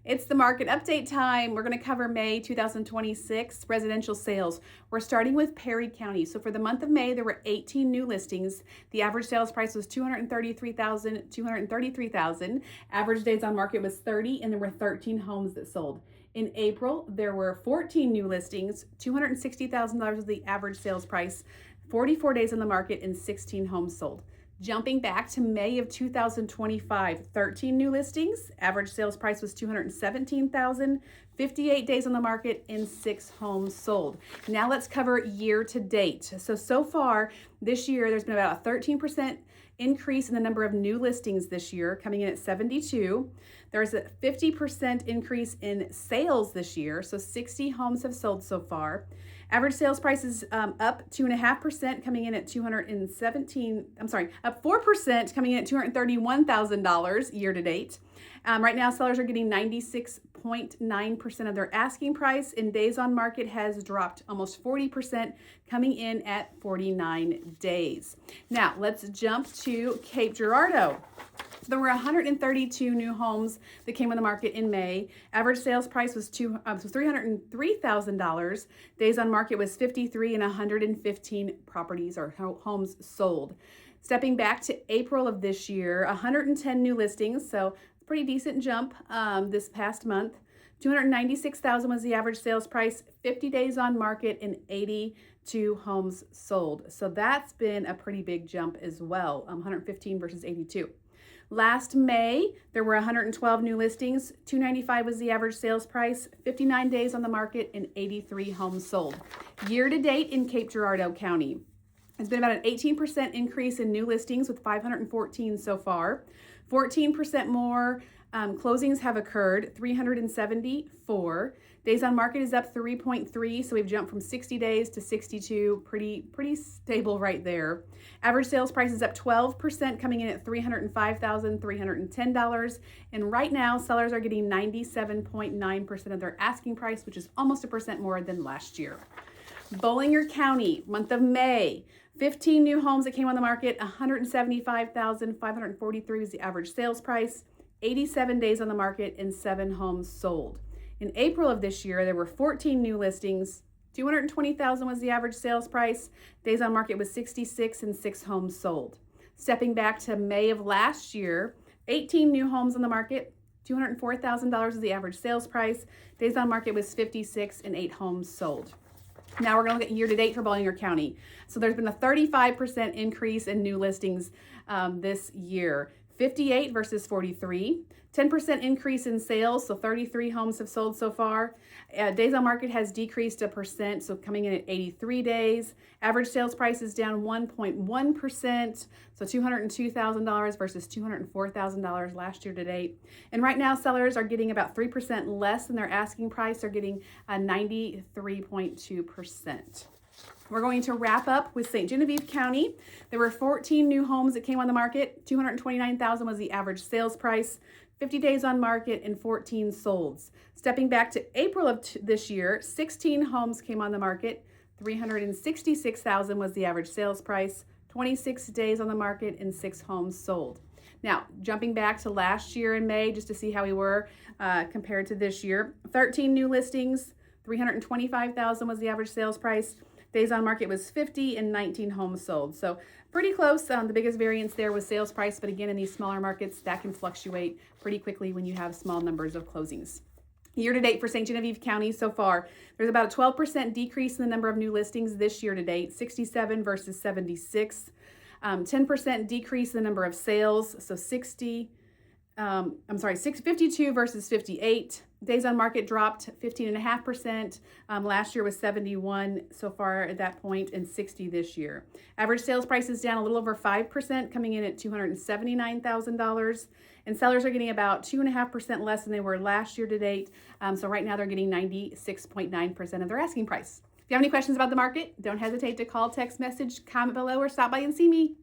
It's the market update time. We're going to cover May 2026 residential sales. We're starting with Perry County. So for the month of May, there were 18 new listings. The average sales price was $233,000. Average days on market was 30, and there were 13 homes that sold. In April, there were 14 new listings. $260,000 was the average sales price. 44 days on the market and 16 homes sold. Jumping back to May of 2025, 13 new listings. Average sales price was $217,000, 58 days on the market, and 6 homes sold. Now let's cover year to date. So far this year, there's been about a 13% increase in the number of new listings this year, coming in at 72. There's a 50% increase in sales this year, so 60 homes have sold so far. Average sales price is up 2.5%, coming in at up 4%, coming in at $231,000 year to date. Right now, sellers are getting 96.9% of their asking price, and days on market has dropped almost 40%, coming in at 49 days. Now, let's jump to Cape Girardeau. So there were 132 new homes that came on the market in May. Average sales price was $303,000. Days on market was 53, and 115 properties or homes sold. Stepping back to April of this year, 110 new listings, so pretty decent jump this past month. $296,000 was the average sales price, 50 days on market, and 82 homes sold. So that's been a pretty big jump as well, 115 versus 82. Last May, there were 112 new listings. $295 was the average sales price, 59 days on the market, and 83 homes sold. Year to date in Cape Girardeau County, it's been about an 18% increase in new listings with 514 so far. 14% more closings have occurred, 374. Days on market is up 3.3, so we've jumped from 60 days to 62, pretty stable right there. Average sales price is up 12%, coming in at $305,310. And right now, sellers are getting 97.9% of their asking price, which is almost 1% more than last year. Bollinger County, month of May, 15 new homes that came on the market, $175,543 is the average sales price, 87 days on the market, and 7 homes sold. In April of this year, there were 14 new listings. $220,000 was the average sales price. Days on market was 66, and 6 homes sold. Stepping back to May of last year, 18 new homes on the market. $204,000 is the average sales price. Days on market was 56, and 8 homes sold. Now we're going to look at year to date for Bollinger County. So there's been a 35% increase in new listings this year. 58 versus 43, 10% increase in sales, so 33 homes have sold so far. Days on market has decreased 1%, so coming in at 83 days. Average sales price is down 1.1%, so $202,000 versus $204,000 last year to date. And right now, sellers are getting about 3% less than their asking price. They're getting 93.2%. We're going to wrap up with St. Genevieve County. There were 14 new homes that came on the market. $229,000 was the average sales price, 50 days on market, and 14 solds. Stepping back to April of this year, 16 homes came on the market. $366,000 was the average sales price, 26 days on the market, and 6 homes sold. Now, jumping back to last year in May, just to see how we were compared to this year, 13 new listings, $325,000 was the average sales price. Days on market was 50, and 19 homes sold. So pretty close. The biggest variance there was sales price, but again, in these smaller markets, that can fluctuate pretty quickly when you have small numbers of closings. Year to date for St. Genevieve County so far, there's about a 12% decrease in the number of new listings this year to date, 67 versus 76. 10% decrease in the number of sales, so 652 versus 58. Days on market dropped 15.5%. Last year was 71 so far at that point, and 60 this year. Average sales price is down a little over 5%, coming in at $279,000. And sellers are getting about 2.5% less than they were last year to date. So right now they're getting 96.9% of their asking price. If you have any questions about the market, don't hesitate to call, text message, comment below, or stop by and see me.